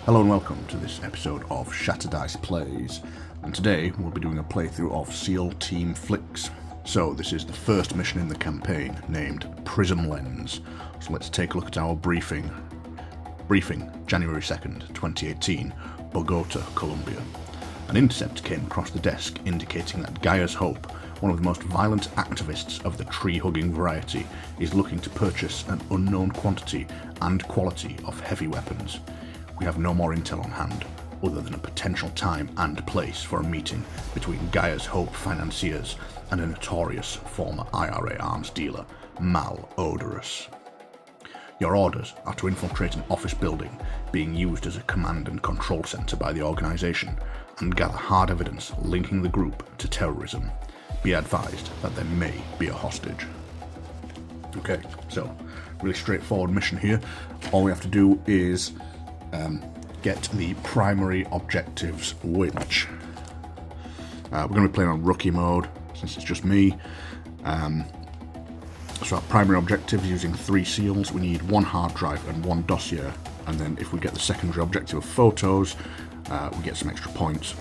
Hello and welcome to this episode of Shatterdice Plays, and today we'll be doing a playthrough of SEAL Team Flix. So this is the first mission in the campaign, named Prism Lens. So let's take a look at our briefing. January 2nd, 2018, Bogota, Colombia. An intercept came across the desk indicating that Gaia's Hope, one of the most violent activists of the tree-hugging variety, is looking to purchase an unknown quantity and quality of heavy weapons. We have no more intel on hand, other than a potential time and place for a meeting between Gaia's Hope financiers and a notorious former IRA arms dealer, Malodorous. Your orders are to infiltrate an office building being used as a command and control center by the organization and gather hard evidence linking the group to terrorism. Be advised that there may be a hostage. Okay, so really straightforward mission here. All we have to do is get the primary objectives, which we're going to be playing on rookie mode since it's just me. So our primary objectives, using 3 seals, we need 1 hard drive and 1 dossier, and then if we get the secondary objective of photos, we get some extra points,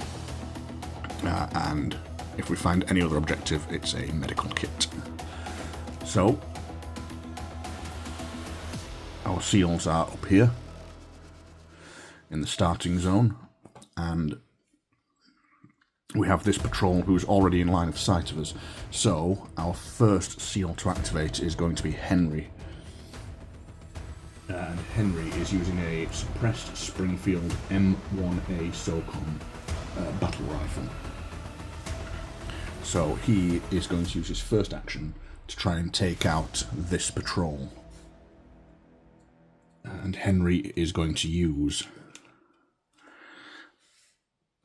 and if we find any other objective, it's a medical kit. So our seals are up here in the starting zone, and we have this patrol who's already in line of sight of us. So our first seal to activate is going to be Henry. And Henry is using a suppressed Springfield M1A SOCOM battle rifle. So he is going to use his first action to try and take out this patrol. And Henry is going to use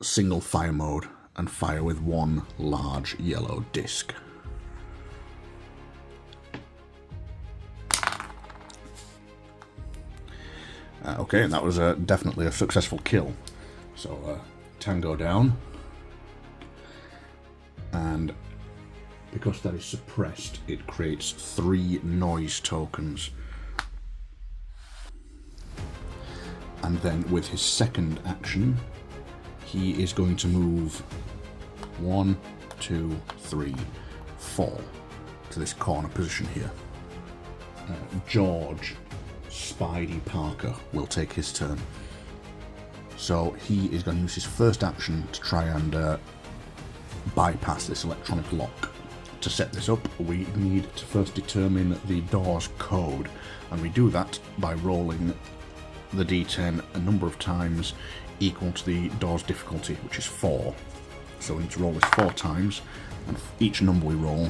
single fire mode and fire with 1 large yellow disc. Okay, and that was definitely a successful kill. So Tango down, and because that is suppressed, it creates 3 noise tokens. And then with his second action, he is going to move 1, 2, 3, 4 to this corner position here. George Spidey Parker will take his turn. So he is going to use his first action to try and bypass this electronic lock. To set this up, we need to first determine the door's code, and we do that by rolling the D10 a number of times equal to the door's difficulty, which is 4. So we need to roll this 4 times, and for each number we roll,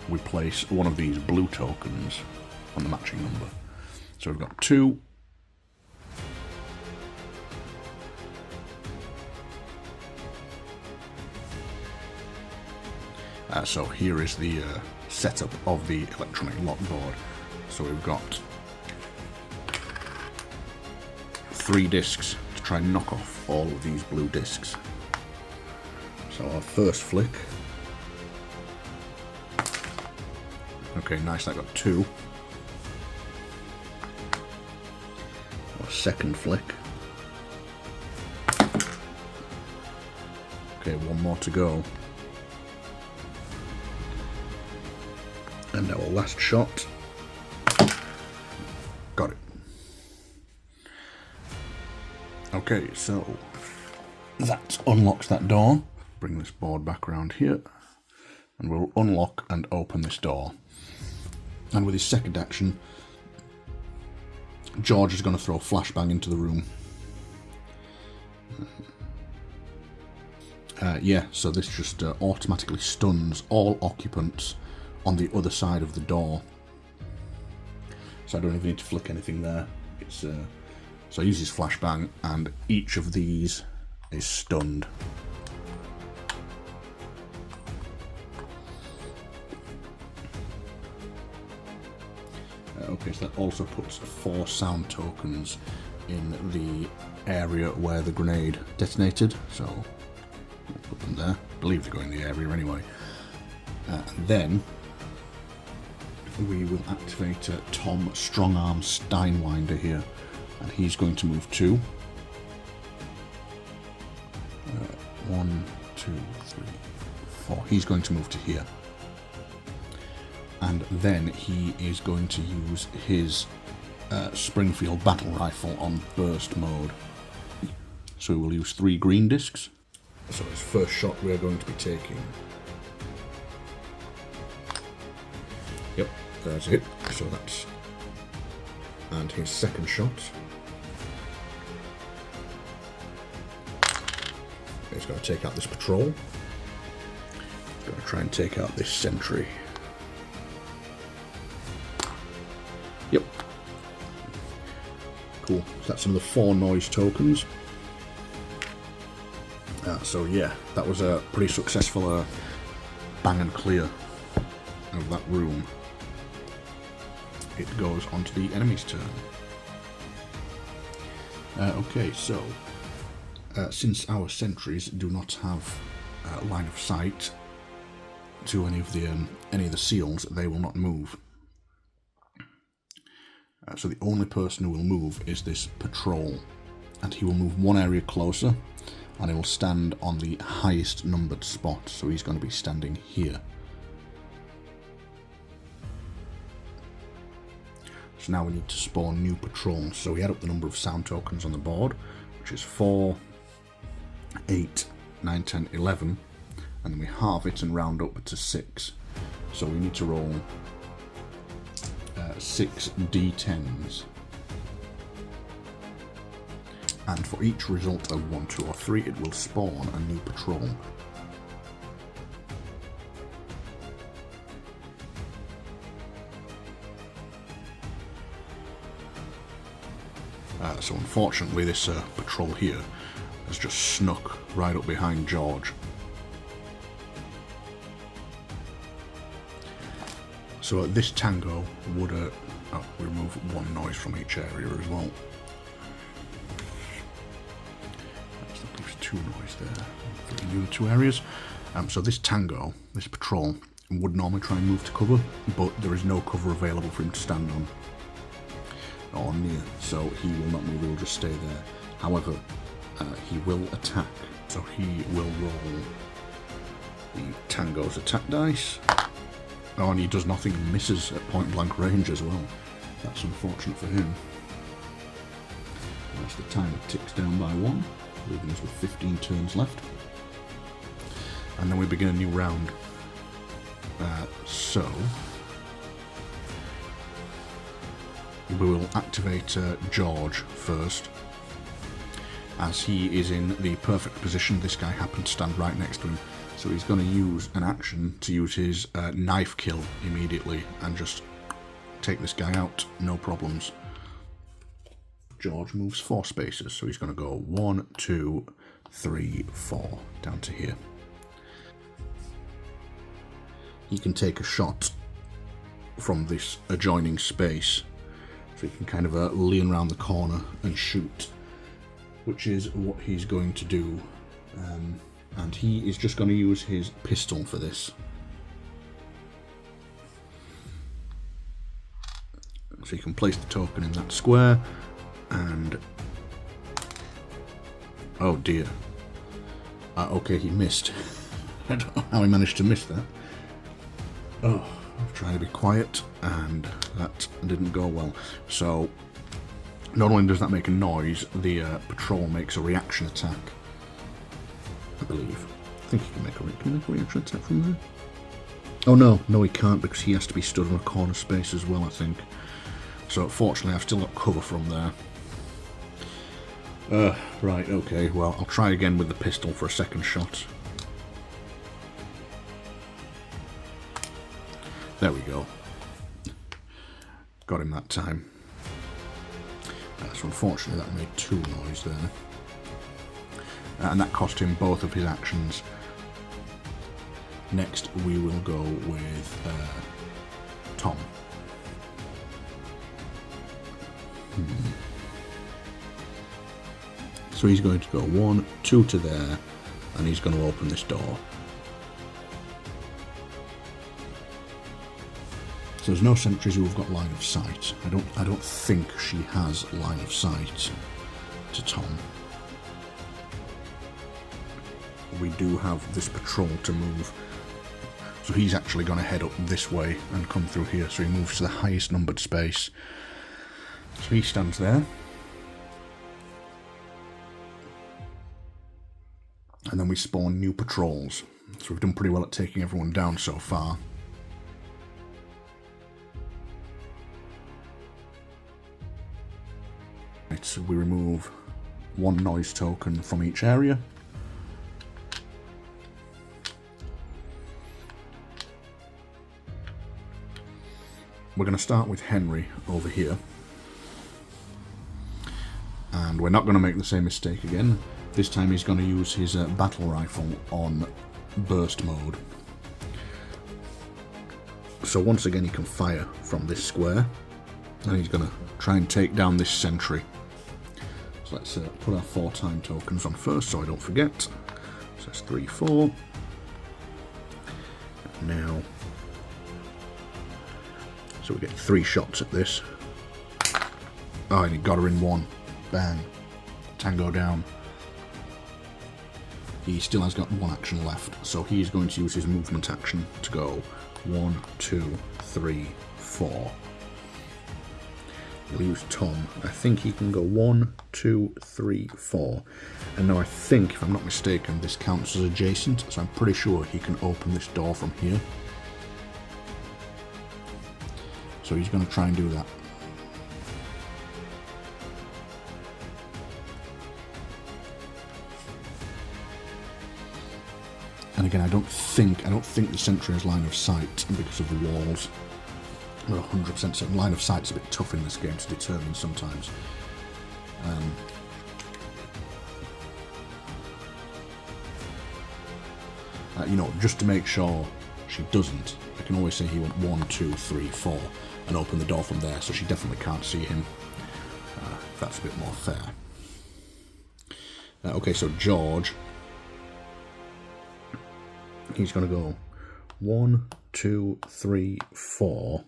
we place one of these blue tokens on the matching number. So we've got 2, so here is the setup of the electronic lock board. So we've got 3 discs to try and knock off all of these blue discs. So our first flick. Okay, nice, that got 2. Our second flick. Okay, 1 more to go. And our last shot. Got it. Okay, so that unlocks that door. Bring this board back around here, and we'll unlock and open this door. And with his second action, George is going to throw flashbang into the room. So this just automatically stuns all occupants on the other side of the door. So I don't even need to flick anything there. It's so I use his flashbang, and each of these is stunned. Okay, so that also puts 4 sound tokens in the area where the grenade detonated. So we'll put them there. I believe they're going in the area anyway. And then we will activate Tom Strongarm Steinwinder here, and he's going to move 2. 1, 2, 3, 4. He's going to move to here. And then he is going to use his Springfield battle rifle on burst mode. So we will use 3 green discs. So his first shot we are going to be taking. Yep, there's it. So that's... And his second shot. He's going to take out this patrol. He's going to try and take out this sentry. Yep. Cool. So that's another 4 noise tokens. So yeah, that was a pretty successful bang and clear of that room. It goes onto the enemy's turn. Okay, so since our sentries do not have line of sight to any of the seals, they will not move. So the only person who will move is this patrol, and he will move 1 area closer, and he will stand on the highest numbered spot. So he's going to be standing here. So now we need to spawn new patrols. So we add up the number of sound tokens on the board, which is 4, 8, 9, 10, 11, and then we halve it and round up to 6. So we need to roll 6 d10s. And for each result of 1, 2, or 3, it will spawn a new patrol. So unfortunately this patrol here has just snuck right up behind George. So this tango would remove 1 noise from each area as well. That leaves 2 noise there for the other 2 areas. So this tango, this patrol, would normally try and move to cover, but there is no cover available for him to stand on or near, so he will not move, he will just stay there. However, he will attack, so he will roll the tango's attack dice. Oh, and he does nothing and misses at point blank range as well. That's unfortunate for him. As the timer ticks down by 1, leaving us with 15 turns left. And then we begin a new round. So we will activate George first, as he is in the perfect position. This guy happened to stand right next to him, so he's going to use an action to use his knife kill immediately and just take this guy out, no problems. George moves 4 spaces, so he's going to go 1, 2, 3, 4 down to here. He can take a shot from this adjoining space, so he can kind of lean around the corner and shoot, which is what he's going to do. And he is just going to use his pistol for this. So you can place the token in that square, and... oh dear. Okay, he missed. I don't know how he managed to miss that. Oh, I'm trying to be quiet, and that didn't go well. So, not only does that make a noise, the patrol makes a reaction attack, I believe. I think he can make a reaction attack from there. Oh no, he can't, because he has to be stood in a corner space as well, I think. So, fortunately, I've still got cover from there. Right, okay, well, I'll try again with the pistol for a second shot. There we go. Got him that time. So unfortunately that made 2 noise there. And that cost him both of his actions. Next we will go with Tom. So he's going to go 1, 2 to there, and he's going to open this door. So there's no sentries who have got line of sight. I don't think she has line of sight to Tom. we do have this patrol to move. So he's actually going to head up this way and come through here. So he moves to the highest numbered space. So he stands there. And then we spawn new patrols. So we've done pretty well at taking everyone down so far. Right, so we remove one noise token from each area. We're going to start with Henry over here. And we're not going to make the same mistake again. This time he's going to use his battle rifle on burst mode. So once again he can fire from this square. And he's going to try and take down this sentry. So let's put our 4 time tokens on first so I don't forget. So that's 3, 4. Now, so we get 3 shots at this. Oh, and he got her in 1. Bang. Tango down. He still has got 1 action left, so he's going to use his movement action to go 1, 2, 3, 4. He'll use Tom. I think he can go 1, 2, 3, 4. And now I think, if I'm not mistaken, this counts as adjacent, so I'm pretty sure he can open this door from here. So he's going to try and do that. And again, I don't think the sentry has line of sight because of the walls. We're 100% certain. Line of sight's a bit tough in this game to determine sometimes. You know, just to make sure she doesn't, I can always say he went 1, 2, 3, 4 and open the door from there, so she definitely can't see him. That's a bit more fair. Okay, so George, he's going to go 1, 2, 3, 4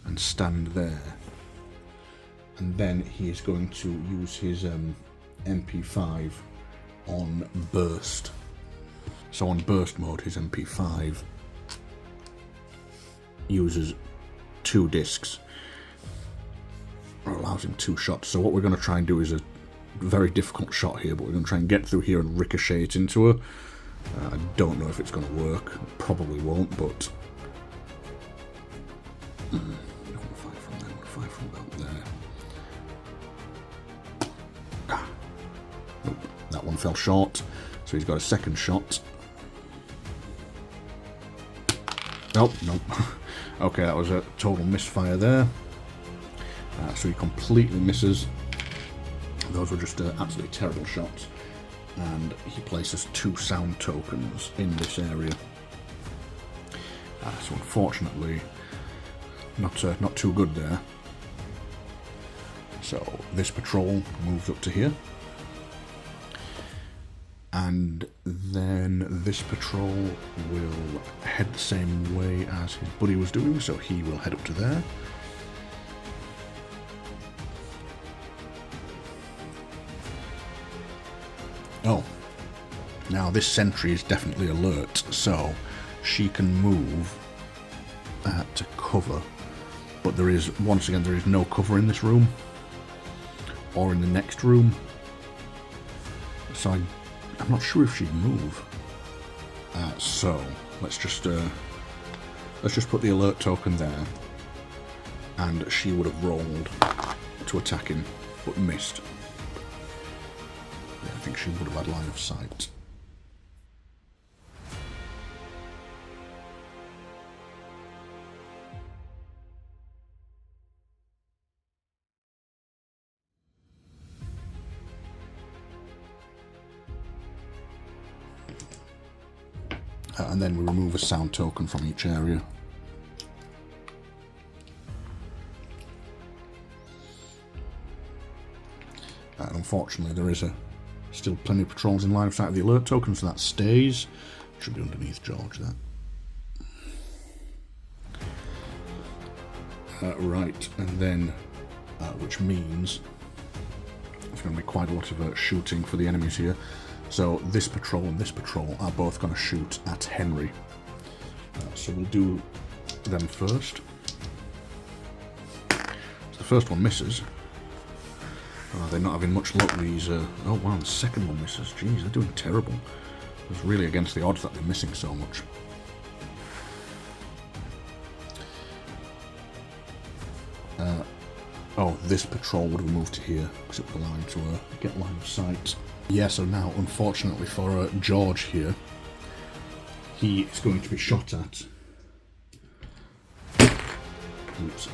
and stand there. And then he is going to use his MP5 on burst. So on burst mode, his MP5 uses 2 discs, or allows him 2 shots. So what we're going to try and do is a very difficult shot here, but we're going to try and get through here and ricochet it into her. I don't know if it's going to work. It probably won't, but I want to fire from there. I want to fire from about there. Nope, that one fell short. So he's got a second shot. Nope, nope. Okay, that was a total misfire there. So he completely misses. Those were just absolutely terrible shots. And he places 2 sound tokens in this area. So unfortunately, not too good there. So this patrol moves up to here. And then this patrol will head the same way as his buddy was doing, so he will head up to there. Oh, now this sentry is definitely alert, so she can move to cover. But there is, once again, there is no cover in this room or in the next room. So I'm not sure if she'd move. So let's just put the alert token there, and she would have rolled to attack him, but missed. Yeah, I think she would have had line of sight. And then we remove a sound token from each area. And unfortunately there is still plenty of patrols in line of sight of the alert token, so that stays. Should be underneath George, that. Right, and then, which means there's going to be quite a lot of shooting for the enemies here. So this patrol and this patrol are both going to shoot at Henry. So we'll do them first. So the first one misses. They're not having much luck, these... oh wow, the second one misses. Jeez, they're doing terrible. It's really against the odds that they're missing so much. Oh, this patrol would have moved to here because it would allow him to get line of sight. Yeah, so now, unfortunately for George here, he is going to be shot at. Oops.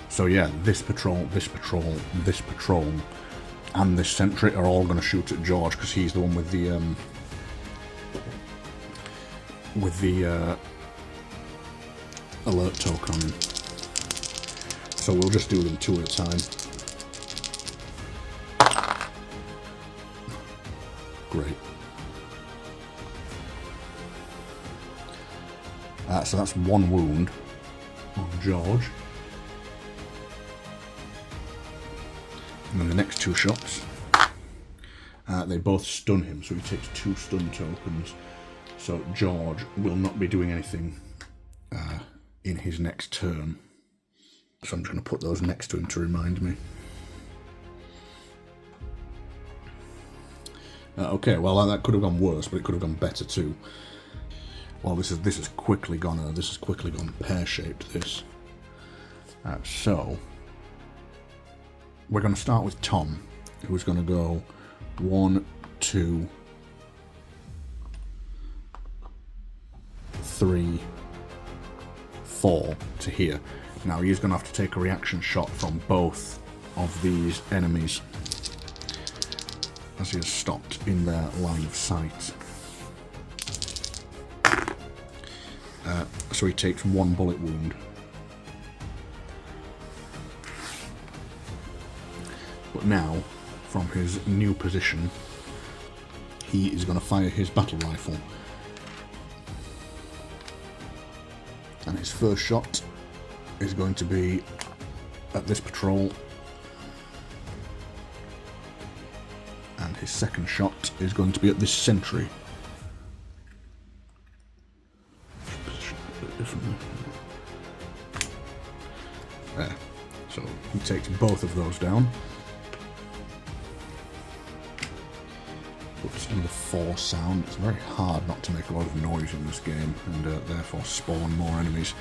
So yeah, this patrol, this patrol, this patrol, and this sentry are all going to shoot at George because he's the one with the alert token on him. So we'll just do them two at a time. Great. So that's one wound on George. And then the next two shots, they both stun him, so he takes 2 stun tokens. So George will not be doing anything in his next turn. So I'm trying to put those next to him to remind me. Okay, well that could have gone worse, but it could have gone better too. Well, this has quickly gone pear-shaped. This. So we're going to start with Tom, who's going to go 1, 2, 3, 4 to here. Now he's going to have to take a reaction shot from both of these enemies as he has stopped in their line of sight. So he takes 1 bullet wound. But now, from his new position, he is going to fire his battle rifle. And his first shot is going to be at this patrol. And his second shot is going to be at this sentry. Position a bit differently. There. So he takes both of those down. Puts in the 4 sound. It's very hard not to make a lot of noise in this game and therefore spawn more enemies.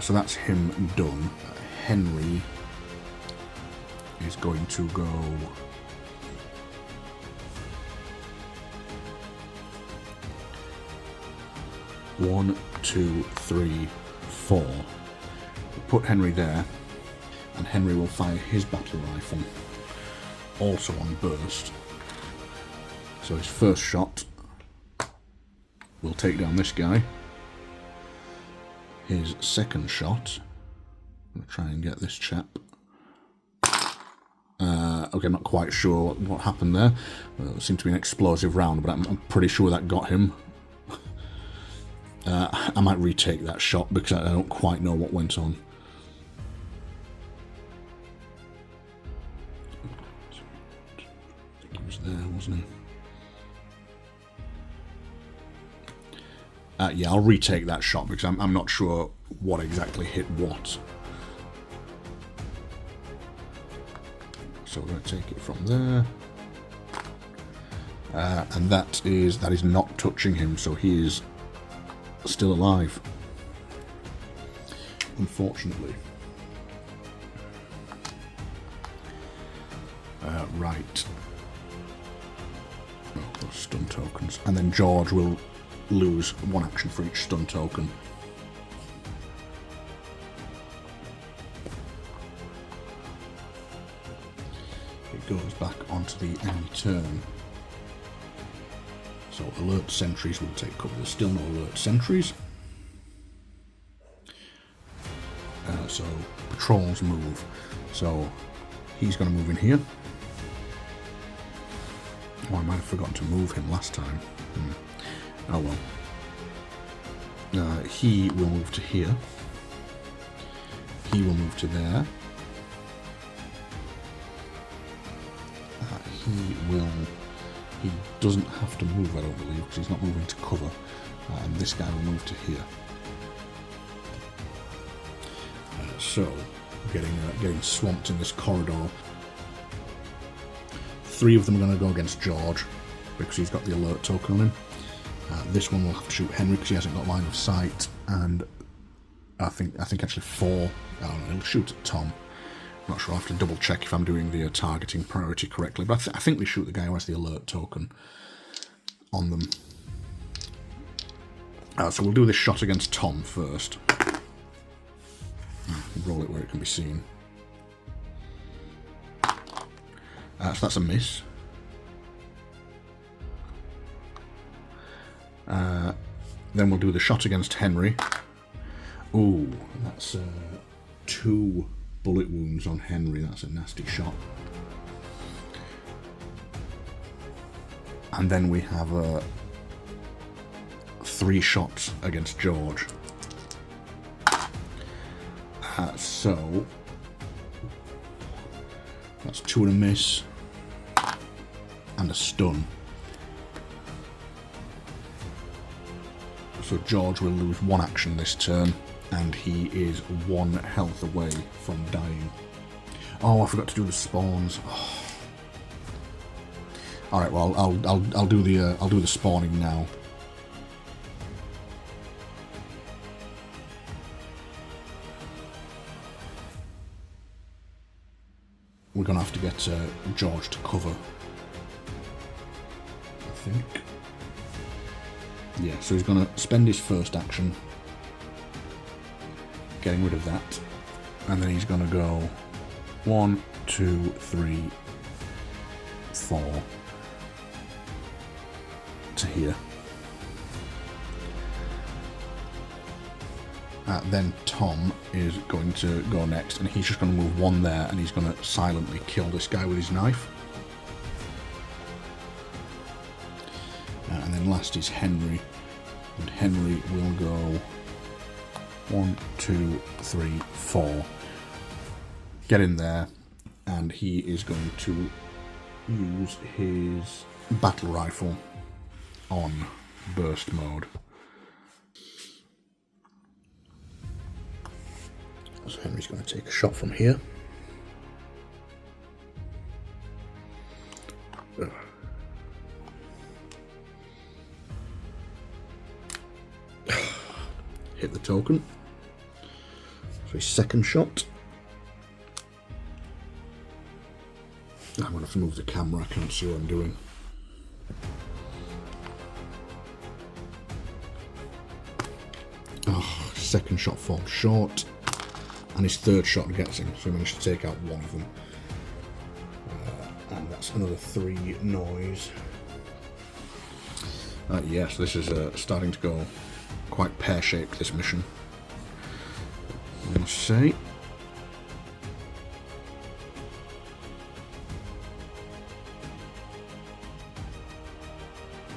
So that's him done. Henry is going to go 1, 2, 3, 4. We'll put Henry there, and Henry will fire his battle rifle, also on burst. So his first shot will take down this guy. His second shot, I'm going to try and get this chap. Okay, I'm not quite sure what happened there. It seemed to be an explosive round, but I'm pretty sure that got him. I might retake that shot because I don't quite know what went on. I think he was there, wasn't he? Yeah, I'll retake that shot because I'm not sure what exactly hit what. So we're going to take it from there. And that is not touching him, so he is still alive, unfortunately. Right. Oh, those stun tokens. And then George will lose 1 action for each stun token. It goes back onto the enemy turn. So alert sentries will take cover. There's still no alert sentries. So patrols move. So he's going to move in here. Oh, I might have forgotten to move him last time. Oh well. He will move to here. he will move to there. He doesn't have to move, I don't believe, because he's not moving to cover. And this guy will move to here. So, getting swamped in this corridor. 3 of them are going to go against George, because he's got the alert token on him. This one will have to shoot Henry, because he hasn't got line of sight. And I think actually 4, he'll shoot at Tom. Not sure, I'll have to double check if I'm doing the targeting priority correctly, but I think they shoot the guy who has the alert token on them. So we'll do this shot against Tom first. Roll it where it can be seen. So that's a miss. Then we'll do the shot against Henry. Ooh, that's 2 bullet wounds on Henry. That's a nasty shot. And then we have 3 shots against George. So that's 2 and a miss and a stun. So George will lose 1 action this turn, and he is 1 health away from dying. Oh, I forgot to do the spawns. Oh. All right, well I'll do the spawning now. We're gonna have to get George to cover, I think. Yeah, so he's gonna spend his first action getting rid of that, and then he's gonna go 1, 2, 3, 4 to here. Then Tom is going to go next, and he's just going to move 1 there, and he's going to silently kill this guy with his knife. And then last is Henry, and Henry will go 1, 2, 3, 4. Get in there, and he is going to use his battle rifle on burst mode. So Henry's going to take a shot from here. Hit the token. So his second shot. I'm going to have to move the camera, I can't see what I'm doing. Oh, second shot falls short. And his third shot gets him, so he managed to take out 1 of them. And that's another 3 noise. Yes, this is starting to go quite pear-shaped, this mission, I must say.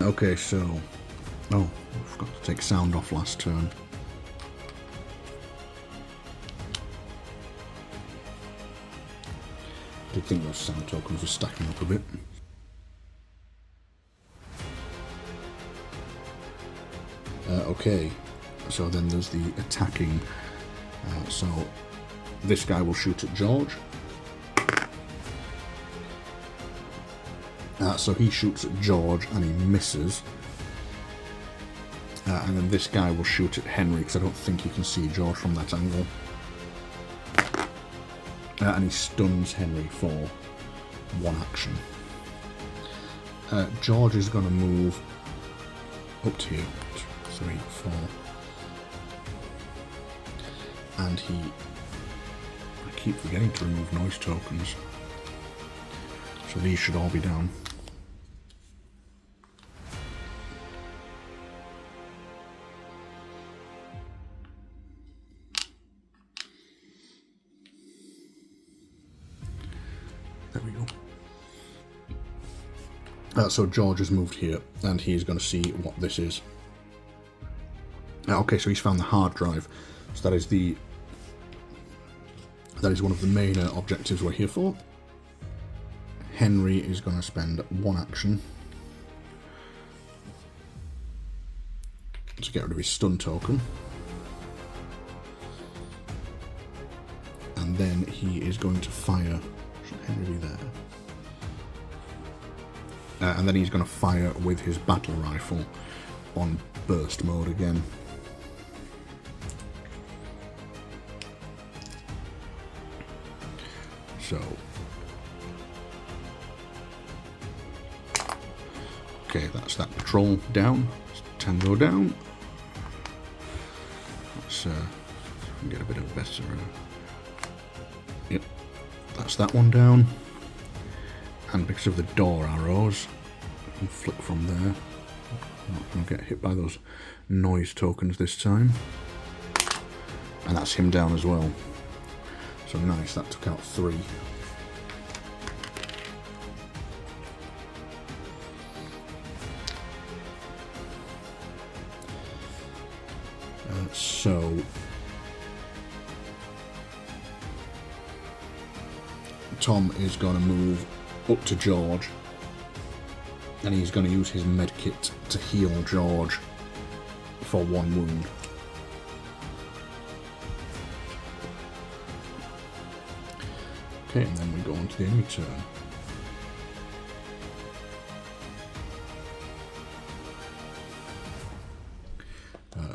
Okay, so... Oh, I forgot to take sound off last turn. I did think those sound tokens were stacking up a bit. Okay, so then there's the attacking. So this guy will shoot at George. So he shoots at George and he misses. And then this guy will shoot at Henry, because I don't think you can see George from that angle. And he stuns Henry for 1 action. George is going to move up to here. 2, 3, 4. And I keep forgetting to remove noise tokens. So these should all be down. There we go. So George has moved here, and he's going to see what this is. Okay, so he's found the hard drive. So that is the That is one of the main objectives we're here for. Henry is going to spend one action to get rid of his stun token. And then he is going to fire... Should Henry be there? And then he's going to fire with his battle rifle on burst mode again. So... Okay, that's that patrol down. Tango down. Let's get a bit of a better... Yep, that's that one down. And because of the door arrows, I can flick from there. I'm not going to get hit by those noise tokens this time. And that's him down as well. So nice, that took out 3. So Tom is going to move up to George, and he's going to use his medkit to heal George for 1 wound. Okay, and then we go on to the enemy turn.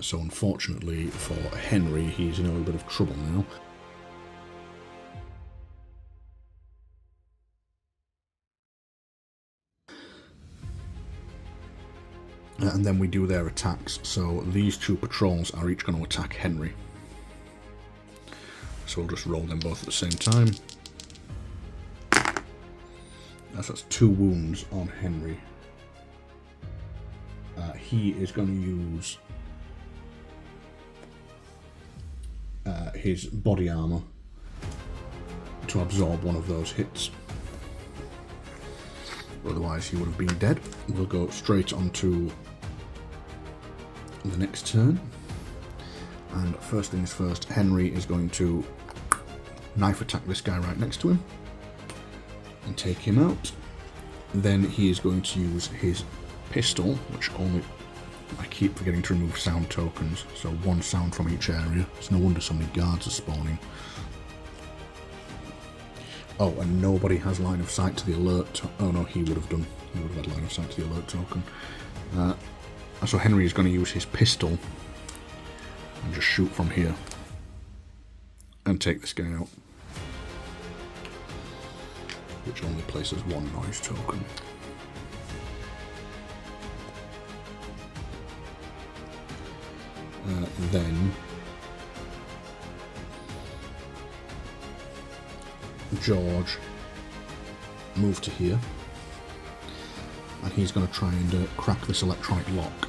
So unfortunately for Henry, he's in a little bit of trouble now. And then we do their attacks. So these 2 patrols are each going to attack Henry. So we'll just roll them both at the same time. That's 2 wounds on Henry. He is going to use his body armor to absorb one of those hits. Otherwise he would have been dead. We'll go straight on to the next turn. And first things first, Henry is going to knife attack this guy right next to him and take him out. Then he is going to use his pistol, which only... I keep forgetting to remove sound tokens, so 1 sound from each area. It's no wonder so many guards are spawning. Oh, and nobody has line of sight to the alert. Oh no, he would have done. He would have had line of sight to the alert token. So Henry is going to use his pistol and just shoot from here and take this guy out, which only places 1 noise token. Then George move to here, and he's going to try and crack this electronic lock.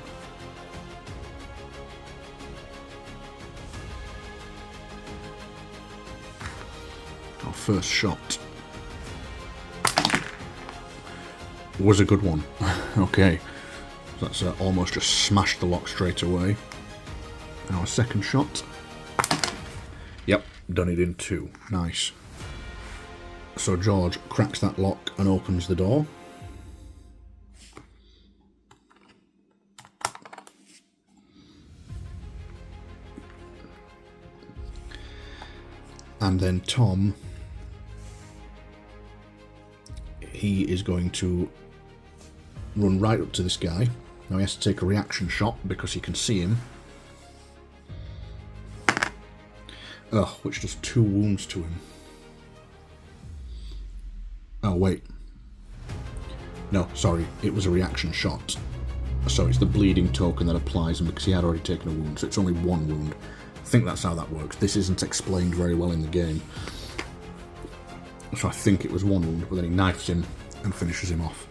Our first shot was a good one. Okay, so that's almost just smashed the lock straight away. Our second shot. Yep, done it in 2. Nice. So George cracks that lock and opens the door. And then Tom, he is going to run right up to this guy. Now he has to take a reaction shot because he can see him. Which does 2 wounds to him. Oh, wait. No, sorry, it was a reaction shot. So it's the bleeding token that applies him because he had already taken a wound, so it's only 1 wound. I think that's how that works. This isn't explained very well in the game. So I think it was 1 wound, but then he knifes him and finishes him off.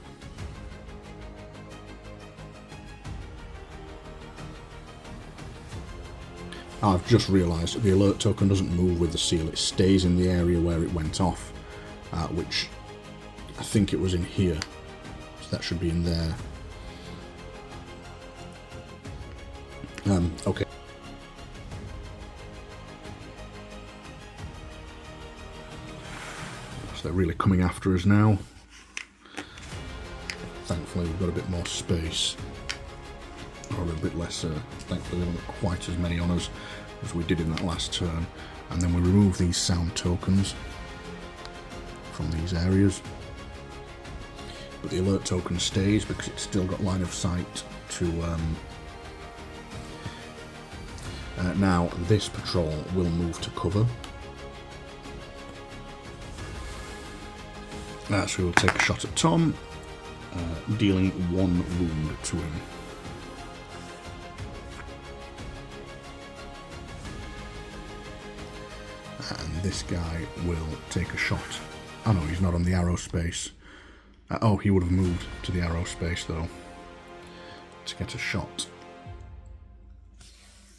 I've just realised the alert token doesn't move with the seal, it stays in the area where it went off, which I think it was in here, so that should be in there. Okay. they're really coming after us now. Thankfully we've got a bit more space, or a bit less, thankfully we haven't got quite as many on us as we did in that last turn. And then we remove these sound tokens from these areas. But the alert token stays because it's still got line of sight to... now this patrol will move to cover. So we'll take a shot at Tom, dealing 1 wound to him. And this guy will take a shot. Oh no, he's not on the arrow space. Oh, he would have moved to the arrow space though, to get a shot.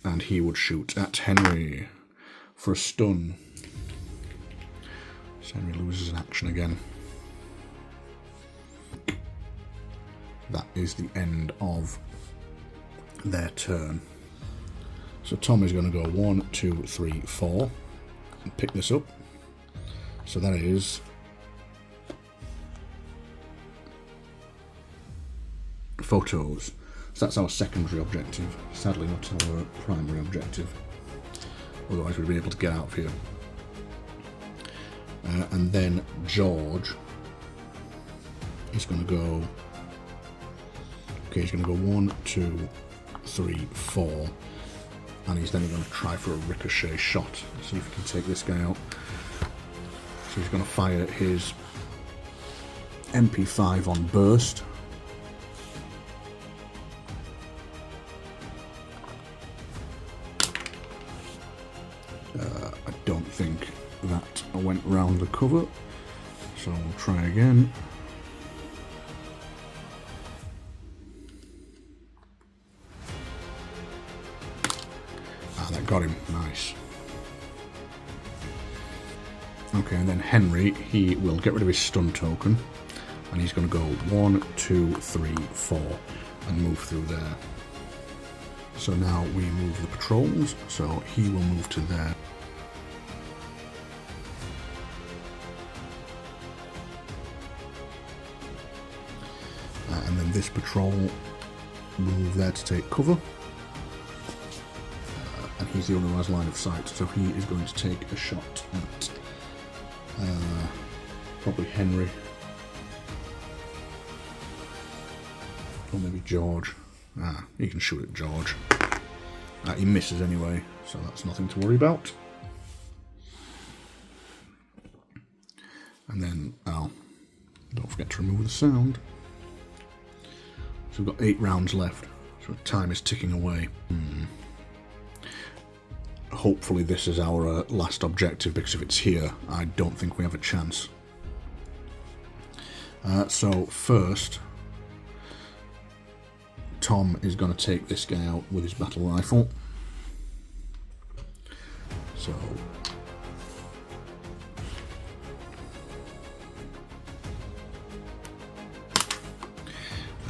And he would shoot at Henry for a stun. So Henry loses an action again. That is the end of their turn. So Tom is going to go 1, 2, 3, 4 and pick this up. So that is photos. So that's our secondary objective. Sadly not our primary objective. Otherwise we'd be able to get out of here. And then George is going to go... Okay, he's going to go 1, 2, 3, 4. And he's then going to try for a ricochet shot. See if he can take this guy out. So he's going to fire his MP5 on burst. I don't think that went round the cover. So we'll try again. That got him. Nice. Okay, and then Henry, he will get rid of his stun token, and he's going to go 1, 2, 3, 4 and move through there. So now we move the patrols, so he will move to there. And then this patrol will move there to take cover. And he's the only one who has line of sight, so he is going to take a shot at probably Henry. Or maybe George. He can shoot at George. He misses anyway, so that's nothing to worry about. And then, don't forget to remove the sound. So we've got 8 rounds left, so time is ticking away. Hopefully this is our last objective, because if it's here, I don't think we have a chance. So first, Tom is going to take this guy out with his battle rifle. So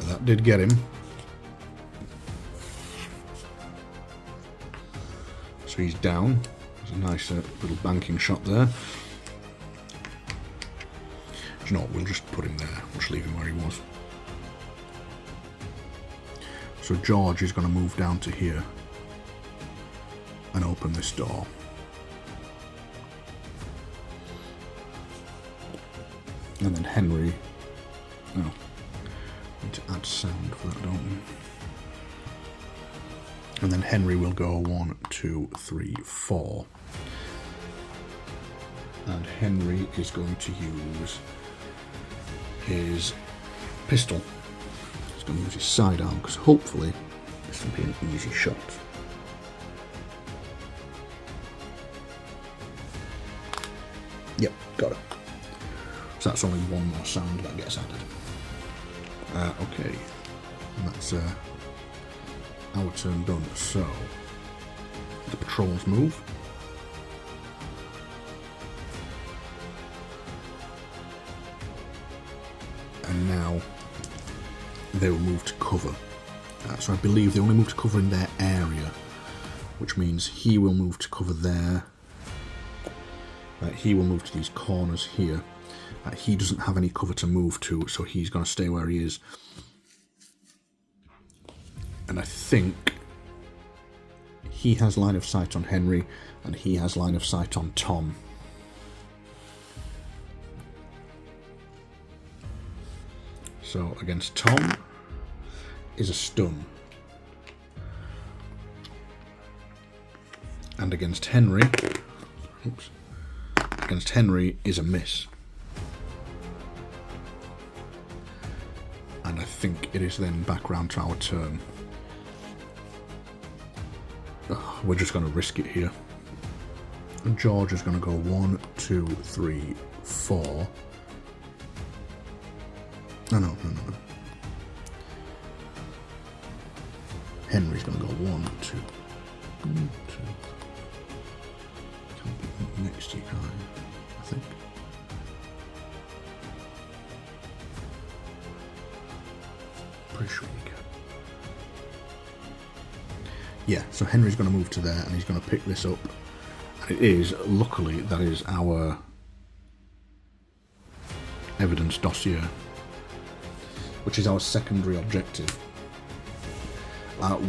that did get him. So he's down. There's a nice little banking shot there. Do you know what? We'll just put him there. We'll just leave him where he was. So George is going to move down to here and open this door. And then Henry... Oh, need to add sound for that, don't we? And then Henry will go 1, 2, 3, 4. And Henry is going to use his pistol. He's going to use his sidearm, because hopefully this will be an easy shot. Yep, got it. So that's only 1 more sound that gets added. Okay, and that's our turn done. So the patrols move. And now they will move to cover. So I believe they only move to cover in their area, which means he will move to cover there. He will move to these corners here. He doesn't have any cover to move to, so he's going to stay where he is. And I think he has line of sight on Henry, and he has line of sight on Tom. So against Tom is a stun. And against Henry, against Henry is a miss. And I think it is then back round to our turn. We're just going to risk it here. And George is going to go 1, 2, 3, 4. No. Henry's going to go 1, 2. 1, 2. Can't be next to you, can I think. Pretty sure you can. Yeah, so Henry's going to move to there and he's going to pick this up. And it is, luckily, that is our evidence dossier, which is our secondary objective.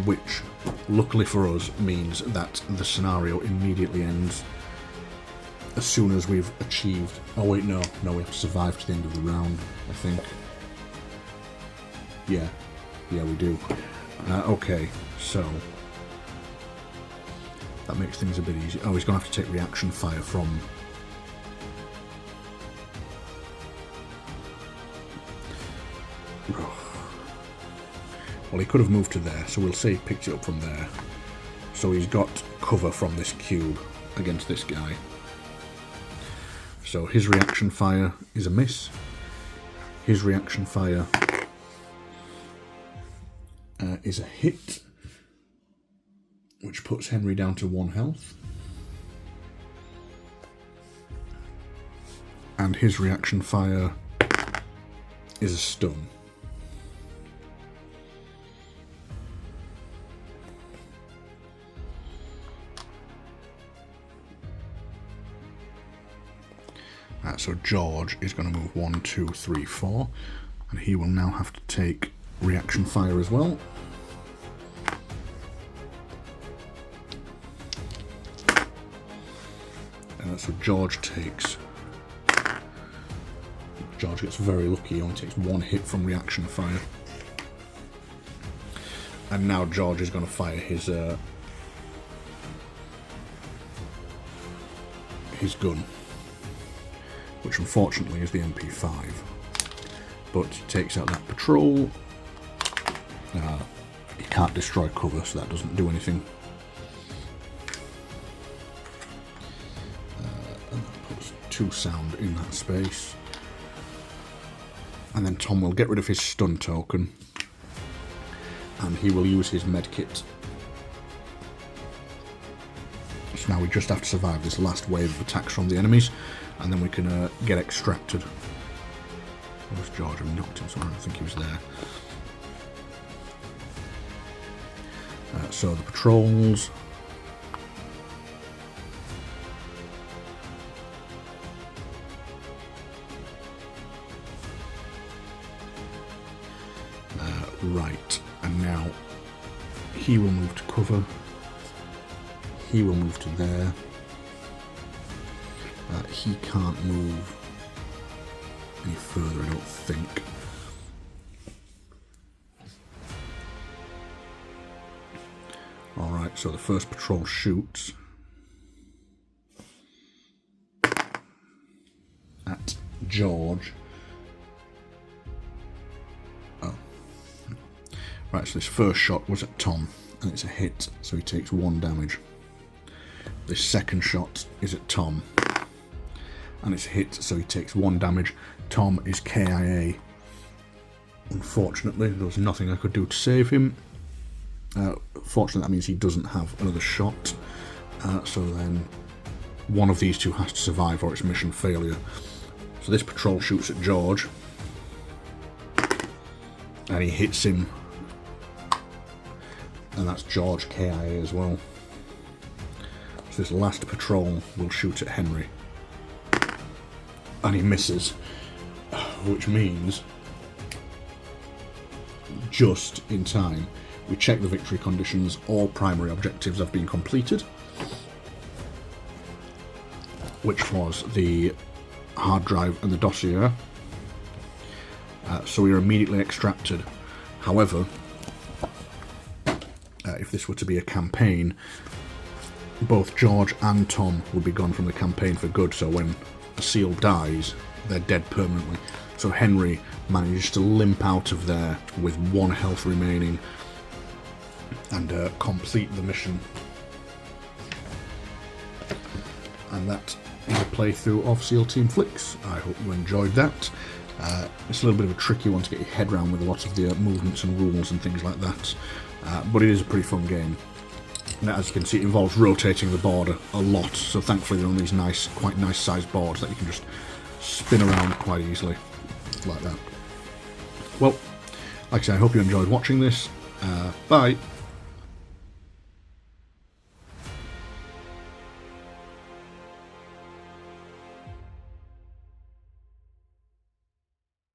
Which, luckily for us, means that the scenario immediately ends as soon as we've achieved... Oh wait, no, we have to survive to the end of the round, I think. Yeah, we do. Okay, so... that makes things a bit easier. Oh, he's going to have to take reaction fire from... Well, he could have moved to there, so we'll say he picked it up from there. So he's got cover from this cube against this guy. So his reaction fire is a miss. His reaction fire is a hit, which puts Henry down to 1 health. And his reaction fire is a stun. So George is going to move 1, 2, 3, 4, and he will now have to take reaction fire as well. So George gets very lucky, he only takes 1 hit from reaction fire. And now George is going to fire his gun, which unfortunately is the MP5. But he takes out that patrol. He can't destroy cover, so that doesn't do anything. And that puts 2 sound in that space. And then Tom will get rid of his stun token, and he will use his medkit. So now we just have to survive this last wave of attacks from the enemies, and then we can get extracted. Where's George? I knocked him somewhere. I think he was there. So the patrols. Right, and now he will move to cover. He will move to there. He can't move any further, I don't think. Alright, so the first patrol shoots at George. Oh. Right, so this first shot was at Tom, and it's a hit, so he takes 1 damage. This second shot is at Tom, and it's a hit, so he takes 1 damage. Tom is KIA. Unfortunately, there was nothing I could do to save him. Fortunately, that means he doesn't have another shot. So then one of these two has to survive or it's mission failure. So this patrol shoots at George, and he hits him, and that's George KIA as well. This last patrol will shoot at Henry, and he misses. which means just in time we check the victory conditions. All primary objectives have been completed, which was the hard drive and the dossier, so we are immediately extracted. However, if this were to be a campaign, both George and Tom would be gone from the campaign for good, so when a seal dies, they're dead permanently. So Henry manages to limp out of there with 1 health remaining and complete the mission. And that is a playthrough of SEAL Team Flix. I hope you enjoyed that. It's a little bit of a tricky one to get your head around with a lot of the movements and rules and things like that, but it is a pretty fun game. And as you can see, it involves rotating the board a lot, so thankfully they're on these quite nice sized boards that you can just spin around quite easily, like that. Well, like I said, I hope you enjoyed watching this. Bye!